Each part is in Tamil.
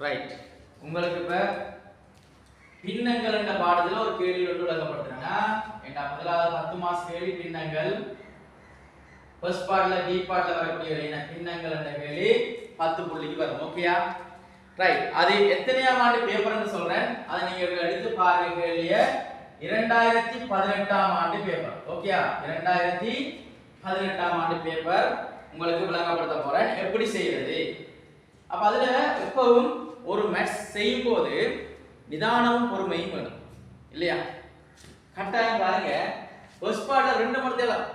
ரைட். உங்களுக்கு இப்ப பின்னங்கள் என்ற பாடத்துல ஒரு கேள்வி ஒன்று விளக்கப்படுத்துறாங்க. ஏண்டா முதலாவது 10 மார்க்ஸ் கேள்வி பின்னங்கள். ஃபர்ஸ்ட் பார்ட்ல டி பார்ட்ல வரக்கூடிய பின்னங்கள் என்ற கேள்வி 10 புள்ளிக்கு வரும். ஓகேயா? ரைட். அது எத்தனையாம் ஆண்டு பேப்பர்னு சொல்றேன். அதை நீங்க எடுத்து பாருங்க. கேள்விய 2018ஆம் ஆண்டு பேப்பர். ஓகேயா? 2018ஆம் ஆண்டு பேப்பர் உங்களுக்கு விளக்கப்படுத்த போறேன். எப்படி செய்யறது? அப்ப அதுல எப்பவும் ஒரு மேத்ஸ் செய்யும் போது நிதானமும் பொறுமையும் வேணும். இல்லையா? கட்டாயம் பாருங்க. ஃபர்ஸ்ட் பார்ட்ல 2 மணி நேரம்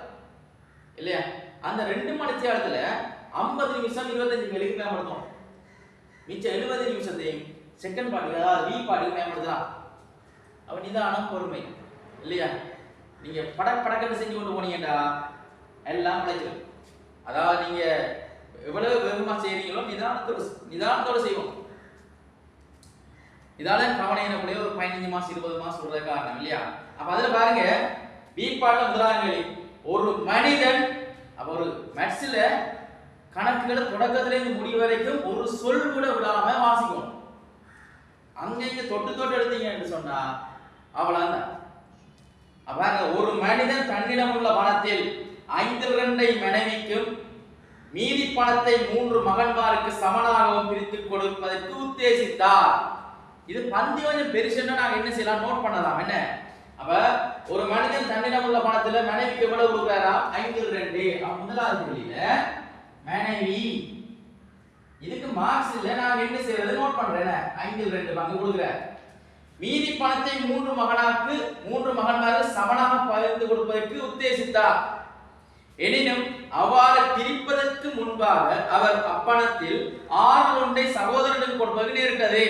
இல்லையா? அந்த 2 மணி நேரத்துல 50 நிமிஷம் 25 கேள்விக்கு பயன்படுத்தும். மிச்சம் 70 நிமிஷத்தையும் செகண்ட் பார்ட்டுக்கு அதாவது வி பார்ட்டுக்கு பயன்படுத்தலாம். அவ நிதானம் பொறுமை இல்லையா? நீங்க படக்கன்னு செஞ்சு கொண்டு போனீங்கடா எல்லாம் கிடைச்சிடும். அதாவது நீங்க எவ்வளவு வேகமா செய்றீங்களோ நிதானத்தோட செய்வோம். இதால கவனையினக்குள்ளே ஒரு 15 மாசம் 20 மாசம் சொல்றது காரணம் இல்லையா? அப்ப அதுல பாருங்க பி பார்ட்ல முதலாம் கேள்வி ஒரு மனிதன். அப்ப ஒரு மேத்ஸ்ல கணக்குகளை தொடக்கத்துல இருந்து முடிவு வரைக்கும் ஒரு சொல் கூட விடாம வாசிக்கணும். அங்க இங்க தொட்டு எடுத்தீங்கன்னு சொன்னா அவ்வளவுதான். பாருங்க ஒரு மனிதன் தன்னிடம் உள்ள பணத்தில் 5/2 மனைவிக்கும் மீதி பணத்தை 3 மகன்மாருக்கு சமனாகவும் பிரித்து கொடுப்பதற்கு உத்தேசித்தார். இது பந்தி கொஞ்சம் பெருசுன்னா நாங்க என்ன செய்யலாம் நோட் பண்ணலாம். என்ன அப்ப ஒரு மனிதன் தன்னிடம் உள்ள பணத்துல மனைவிக்கு எவ்வளவு கொடுக்கிறாரா 5/2. முதலாவது கேள்வியில மனைவி இதுக்கு மார்க்ஸ் இல்ல, நான் என்ன செய்யறது நோட் பண்றேன். 5/2 பங்கு கொடுக்கிறார். மீதி பணத்தை 3 மகன்மாருக்கு சமனாக பகிர்ந்து கொடுப்பதற்கு உத்தேசித்தார். எனினும் அவ்வாறு பிரிப்பதற்கு முன்பாக அவர் அப்பணத்தில் 6/1 சகோதரனுக்கு கொடுப்பதற்கு நேரிட்டது.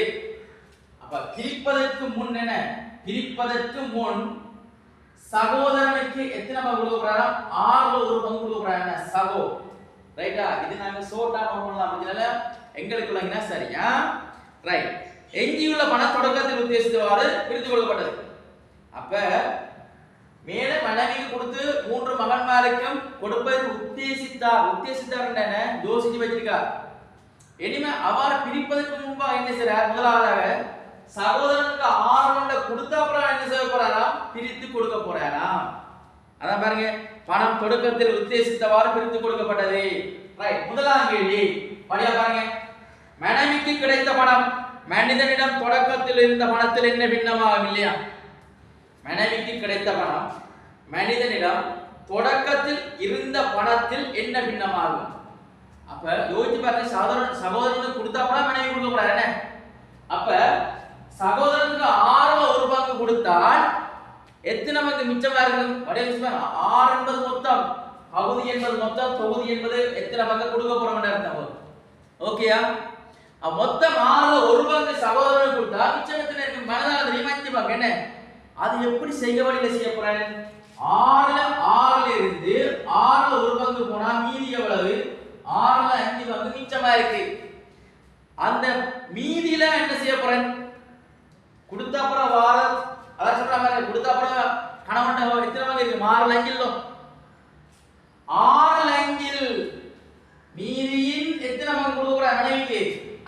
அப்ப பிரிப்பதற்கு முன் என்ன? பிரிப்பதற்கு முன் சகோதரனுக்கு எத்தனை பங்கு கொடுக்கறாரா? 6/1 பங்கு கொடுக்கறாங்க சகோ. ரைட்டா? இது நாங்க ஷார்ட்டா நோட் பண்ணலாம். அதனால எங்களுக்குள்ளங்கனா சரியா? ரைட். எஞ்சியுள்ள பணம் தொடக்கத்தில் உத்தேசித்தவாறு பிரித்து கொடுக்கப்பட்டது. அப்ப மேல மனைவிக்கு கொடுத்து 3 மகன்மாருக்கும் கொடுப்பதற்கு உத்தேசித்தார் என்ன? யோசிச்சு வச்சிருக்கார். இனிமே அவ்வாறு பிரிப்பதற்கு முன்பாக என்ன செய்றார்? முதலாவதாக சகோதரனுக்கு 6/1 கொடுத்த அப்புறம் என்ன செய்ய போறாராம்? பிரித்து கொடுக்க போறாராம். அதான் பாருங்க பணம் தொடக்கத்தில் உத்தேசித்தவாறு பிரித்து கொடுக்கப்பட்டது. ரைட். முதலாம் கேள்வி படியா பாருங்க. மனைவிக்கு கிடைத்த பணம் மனிதனிடம் தொடக்கத்தில் இருந்த பணத்தில் என்ன பின்னமாகும்? இல்லையா? மனைவிக்கு கிடைத்த பணம் மனிதனிடம் தொடக்கத்தில் இருந்த பணத்தில் என்ன பின்னமாகும்? அப்ப யோசிச்சு பாருங்க. சகோதரனுக்கு கொடுத்த பணம் மனைவி கொடுக்க கூடாது என்ன? அப்ப சகோதரனுக்கு 6/1 பங்கு கொடுத்தால் எத்தனை பங்கு மிச்சமா இருக்கும்? 6 என்பது மொத்தம், பகுதி என்பது மொத்தம், தொகுதி என்பது எத்தனை பங்கு கொடுக்க போறோம் அர்த்தம். ஓகேயா? மொத்தம் 6/1 பங்கு சகோதரனுக்கு கொடுத்தா மிச்சம் எத்தனை இருக்கு? மனதால தெரியுமா? 5 பங்கு என்ன? அது எப்படி செய்ய வழியில செய்ய போறேன்? 6 இருந்து 6/1 பங்கு போனா மீதி எவ்வளவு? 5 பங்கு மிச்சமா இருக்கு. அந்த மீதியில என்ன செய்ய போறேன்? கொடுத்த அப்புறம் அதான் சொல்ற மாதிரி கொடுத்த அப்புறம் கணவன் எத்தனை பங்கு இருக்கு? 6 மீதியின் எத்தனை பங்கு கொடுக்குற மனைவிக்கு?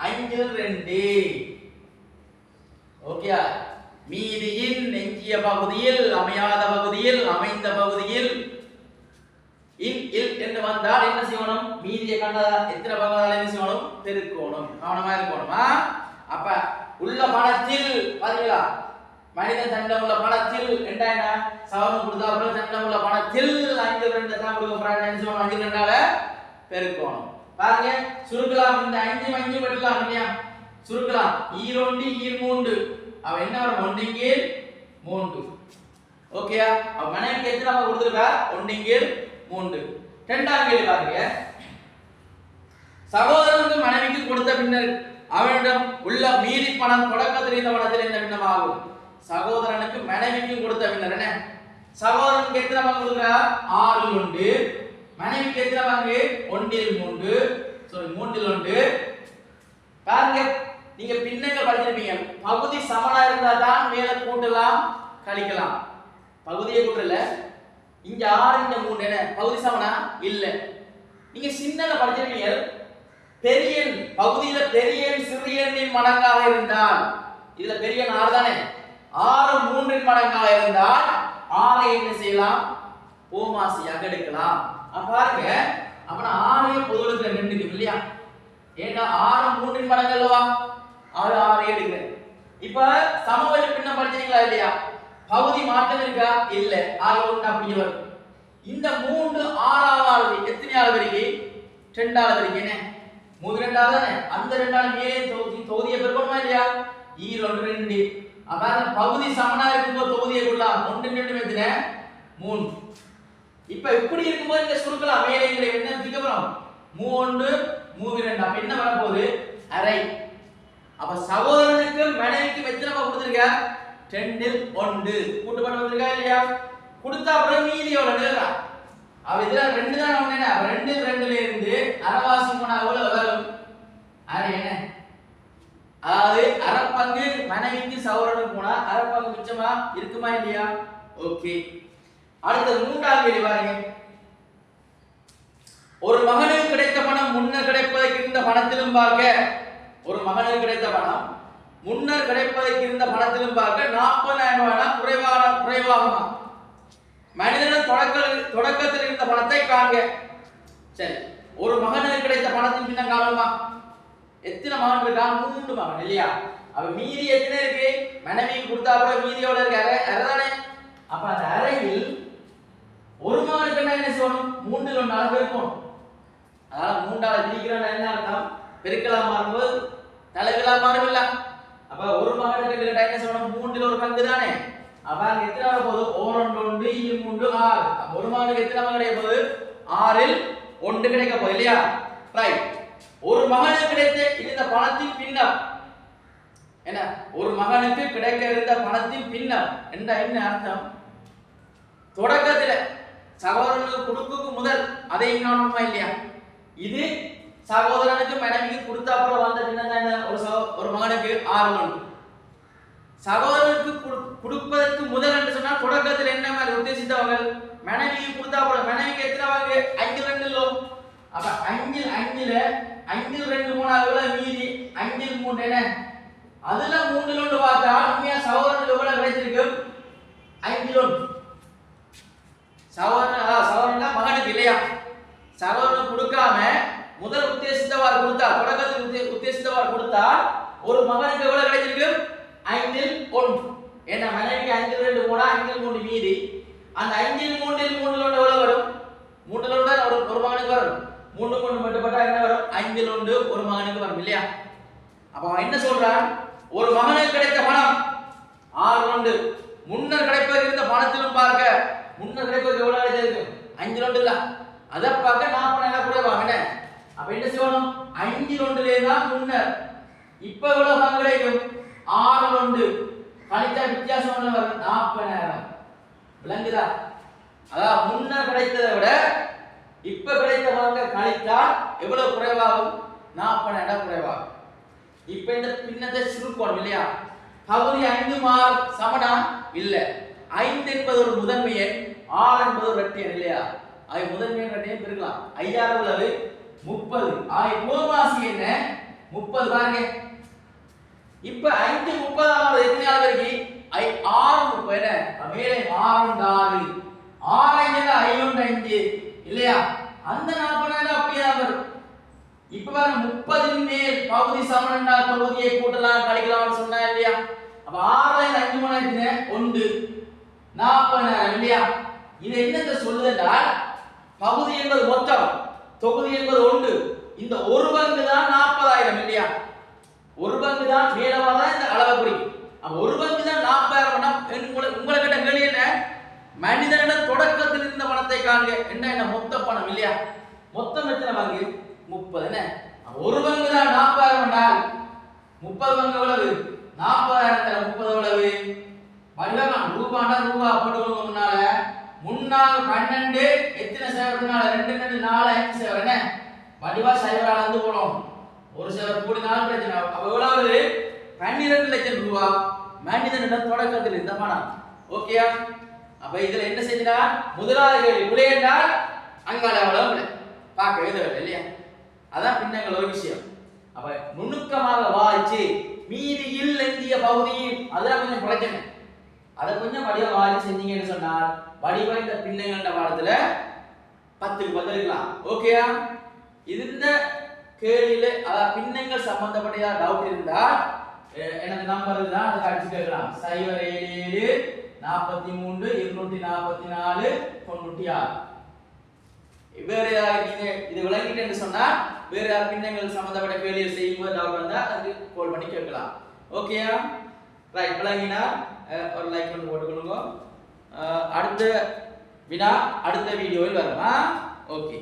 5/2. ஓகேயா? மீதியின் எஞ்சிய பகுதியில், அமையாத பகுதியில், அமைந்த பகுதியில் இல் என்று வந்தால் என்ன செய்யணும்? மீதியை கண்டா எத்தனை பங்கால என்ன செய்யணும்? பெருக்கணும். கவனமா இருக்கணுமா? அப்ப உள்ள பணத்தில் பாத்தீங்களா? மனிதன் தண்டம் உள்ள பணத்தில் என்ன? சவரன் கொடுத்தா அப்புறம் தண்டம் உள்ள பணத்தில் 5/2 தான் கொடுக்க போறாங்க. என்ன செய்யணும்? 5/2ஆல பெருக்கணும். பாருங்க சுருக்கலாம். இந்த 5 வெட்டலாம் இல்லையா? சுருக்கலாம். ஈரோண்டி ஈர்3. அவ என்ன வரும்? 1/3. ஓகேயா? அவ மனைவிக்கு எத்தனை பங்கு கொடுத்திருக்கா? 1/3. இரண்டாம் கேள்வி பாருங்க. சகோதரனுக்கு மனைவிக்கு கொடுத்த பின்னர் அவனிடம் உள்ள மீதி பணம் தொடக்கத்தில் இருந்த பணத்தில் என்ன பின்னமாகும்? சகோதரனுக்கு மனைவிக்கு கொடுத்த பின்னர் என்ன? சகோதரனுக்கு எத்தனை பங்கு கொடுக்கிறா? 6/1. மனைவிக்கு எத்தனை பங்கு? 1/3. சாரி 3/1. பாருங்க நீங்க பின்னங்கள் படிச்சிருப்பீங்க. பகுதி சமனா இருந்தா தான் மேல கூட்டலாம் கழிக்கலாம். பகுதியை கூட்டல. இங்க 6 இங்க 3 என்ன? பகுதி சமனா இல்ல. நீங்க சின்னல படிச்சிருப்பீங்க. பெரிய பகுதியில பெரிய எண் சிறிய எண்ணின் மடங்காக இருந்தால், இதுல பெரிய எண் 6 தானே, 6 3 மடங்காக இருந்தால் 6 என்ன செய்யலாம், ஓமாசியாக எடுக்கலாம். பாருங்க, அப்ப நான் 6 பொதுவா எடுக்கிறேன் 2க்கு இல்லையா, ஏன்னா 6 3 மடங்கு அல்லவா, 6 எடுக்கிறேன். இப்ப சமவெளி பின்னம் படிச்சீங்களா இல்லையா, பகுதி மாற்றம் இருக்கா, இல்ல, ஆக ஒன்று அப்படியே வரும். இந்த 3 6ஆவது எத்தனையாவது வரைக்கு, 2ஆவது வரைக்கும் என்ன, 3 2ஆவது தானே, அந்த 2ஆவது மேலே தொகுதியை பெருக்கணுமா இல்லையா, ஈரோடு 2. அப்ப பகுதி சமனா இருக்கும்போது தொகுதியை கொள்ளலாம், 1 2 எத்தனை 3. இப்ப இப்படி இருக்கும்போது இந்த சுருக்கலாம், மேலே இங்க என்ன பிரிக்கப்படும், 3 3 2. அப்ப என்ன வரப்போகுது, அரை. அப்ப சகோதரனுக்கு மனைவிக்கு எத்தனை கொடுத்திருக்க, 2ல் 1 கூட்டுப்பாடு வந்திருக்கா இல்லையா, கொடுத்தா அப்புறம் மீதி எவ்வளவு எழுதுறா, அவ இதுல 2 தான் ஒண்ணு, 2 2ல இருந்து அரைவாசி போனா எவ்வளவு வரும், அரை என்ன, அதாவது அரை பங்கு மனைவிக்கு சகோதரனுக்கு போனா அரை பங்கு மிச்சமா இருக்குமா இல்லையா. ஓகே, அடுத்து 3ஆவது கேள்வி பாருங்க. ஒரு மகனுக்கு கிடைத்த பணம் முன்னர் கிடைப்பதற்கு இருந்த பணத்திலும் பார்க்க, ஒரு மகனுக்கு கிடைத்த பணம் முன்னர் கிடைப்பதற்கு இருந்த பணத்திலும் பார்க்க 40,000 ரூபாய் குறைவாகுமா, மனிதனின் தொடக்கத்தில் இருந்த பணத்தை காண்க. சரி, ஒரு மகனுக்கு கிடைத்த பணத்தின் பின்ன காணுமா, எத்தனை மகன் இருக்கா, 3 மகன் இல்லையா, அப்ப மீதி எத்தனை இருக்கு, மனைவிக்கு கொடுத்தா அப்புறம் மீதி எவ்வளவு இருக்கு, அரை தானே. அப்ப அந்த அறையில் ஒரு மகனுக்கு என்ன செய்யணும், 3ல் 1 அளவு இருக்கும். அதனால 3ஆல் பிரிக்கிறோம், என்ன அர்த்தம், பெருக்கலா மாறும்போது தலைகளா மாறுமில்ல. அப்ப ஒரு மகனுக்கு என்ன செய்யணும், 3ல் 1 பங்கு தானே. அப்ப அங்க எத்தனை வர போகுது, 1 2 3 6. அப்ப ஒரு மகனுக்கு எத்தனை பங்கு கிடைக்க போகுது, 6ல் 1 கிடைக்க போகுது இல்லையா. ரைட், ஒரு மகனுக்கு கிடைத்த இந்த பணத்தின் பின்னம் என்ன, ஒரு மகனுக்கு கிடைக்க இருந்த பணத்தின் பின்னம் என்ன அர்த்தம், தொடக்கத்துல சகோதரனுக்கு கொடுக்குக்கு முதல் அதை காணுமா இல்லையா, இது சகோதரனுக்கு மனைவிக்கு கொடுத்த அப்புறம் வந்த பின்னம் என்ன, ஒரு மகனுக்கு 6 1. சகோதரனுக்கு கொடுப்பதற்கு முதல் என்று சொன்னா தொடக்கத்தில் என்ன மாதிரி உத்தேசித்தவங்க, மனைவிக்கு கொடுத்தா அப்புறம் மனைவிக்கு எத்தனை வாங்க, 5 2 இல்லோ. அப்ப 5ல் 2 3 எவ்வளவு மீதி, 5ல் 3 என்ன, அதுல 3ல் 1 பார்த்தா உண்மையா சகோதரனுக்கு எவ்வளவு கிடைச்சிருக்கு, 5ல் 1. சகோதரன் மகனுக்கு இல்லையா, சகோதரனுக்கு கொடுக்காம முதல் உத்தேசித்தவாறு கொடுத்தா, தொடக்கத்தில் உத்தேசித்தவாறு கொடுத்தா ஒரு மகனுக்கு எவ்வளவு கிடைச்சிருக்கு, 5ல் 1. ஏன்னா மனைவிக்கு 5ல் 2 போனா 5ல் 3 மீதி, அந்த 5ல் 3ல் 1 எவ்வளவு வரும், 3ல் 1 தான் ஒரு மகனுக்கு வரும், 3 3 மட்டுப்பட்டா என்ன வரும், 5ல் 1 ஒரு மகனுக்கு வரும் இல்லையா. அப்ப அவன் என்ன சொல்றான், ஒரு மகனுக்கு கிடைத்த பணம் 6 2, முன்னர் கிடைப்பதற்கு இருந்த பணத்திலும் பார்க்க, முன்னர் கிடைப்பதற்கு எவ்வளவு கிடைச்சிருக்கு, 5 2 இல்ல, அத பார்க்க 40,000 குறைவாக என்ன. அப்ப என்ன செய்யணும், 5 2லே தான் முன்னர், இப்ப எவ்வளவு பங்கு கிடைக்கும், 6 2 கழித்தா வித்தியாசம் என்ன வரும், 40,000. விளங்குதா, அதாவது முன்னர் கிடைத்ததை விட இப்ப கிடைத்த பங்கு கழித்தால் எவ்வளவு குறைவாகும், 40,000 குறைவாகும். இப்ப இந்த பின்னத்தை சுருக்கணும் இல்லையா, பகுதி 5 மாறு சமனா இல்ல, 5 என்பது ஒரு முதன்மை எண், 6 என்பது ஒரு இரட்டை எண் இல்லையா, அது முதன்மை எண் இரட்டை எண் பெருக்கலாம். 5 எவ்வளவு 30, ஆக ஓமாசி என்ன 30 பாருங்க. இப்ப 5 30 எத்தனையாவது வரைக்கும், 6 30 என்ன, மேலே 6 6 6 5 5 இல்லையா, அந்த 40,000 அப்படியே வரும். இப்ப பாருங்க 30ன் மேல் பகுதி சமன்டா தொகுதியை கூட்டலாம் கழிக்கலாம்னு சொன்னா இல்லையா. அப்ப 6 5 மணி 1 40,000 இல்லையா. இது என்னத்தை சொல்லுதுன்னா, பகுதி என்பது மொத்தம், தொகுதி என்பது 1, இந்த ஒரு பங்கு தான் 40,000 இல்லையா. ஒரு பங்கு தான் மேலவா இந்த அளவை குறிக்கும். அப்ப ஒரு பங்கு தான் 40,000. உங்களை கிட்ட கேள்வி என்ன, மனிதனிடம் தொடக்கத்தில் இருந்த பணத்தை காண்க. என்ன மொத்த பணம் இல்லையா, மொத்தம் எத்தனை பங்கு 30 என்ன. ஒரு பங்கு தான் 40,000 என்றால் 30 பங்கு எவ்வளவு, 40,000 30 எவ்வளவு, வடிவம் ரூபாண்டா ரூபா போடுவோம். முன்னால 12 எத்தனை சேவரனால 2 2 4 5 சேவர் என்ன வடிவா சேவரால வந்து போடும். ஒரு சேவர் கூடினாலும் பிரச்சனை. அப்ப எவ்வளவு 12 லட்சம் ரூபாய் மனிதனிடம் தொடக்கத்தில் இருந்த பணம். ஓகேயா. அப்ப இதுல என்ன செஞ்சா, முதலாவது விலை என்றால் அங்கால எவ்வளவு விலை பார்க்க வேண்டியது இல்லையா. அதான் பின்னங்கள் ஒரு விஷயம். அப்ப நுணுக்கமாக வாய்ச்சு மீதி இந்திய பகுதியும் அதெல்லாம் கொஞ்சம் பிரச்சனை. அதை கொஞ்சம் வடிவ வாய்ச்சி செஞ்சீங்கன்னு சொன்னால் வடிவ இந்த பின்னங்கண்ட பாடத்துல 10க்கு 10 இருக்கலாம். ஓகேயா? இந்த கேள்வியில பின்னங்கள் சம்பந்தப்பட்ட டவுட் இருந்தா எனக்கு நம்பர் தான் அதை அடிச்சு கேட்கலாம். 077 43 244 96. வேற யாராவது நீங்க இது விளங்கிட்டேன்னு சொன்னா வேற யார் பின்னங்கள் சம்பந்தப்பட்ட கேள்விகள் செய்யும்போது டவுட் வந்தா அதுக்கு கால் பண்ணி கேட்கலாம். ஓகேயா? ரைட், விளங்கினா ஒரு லைக் பண்ணி போட்டுக்கொள்ளுங்க. அடுத்த வினா அடுத்த வீடியோவில் வருமா? ஓகே.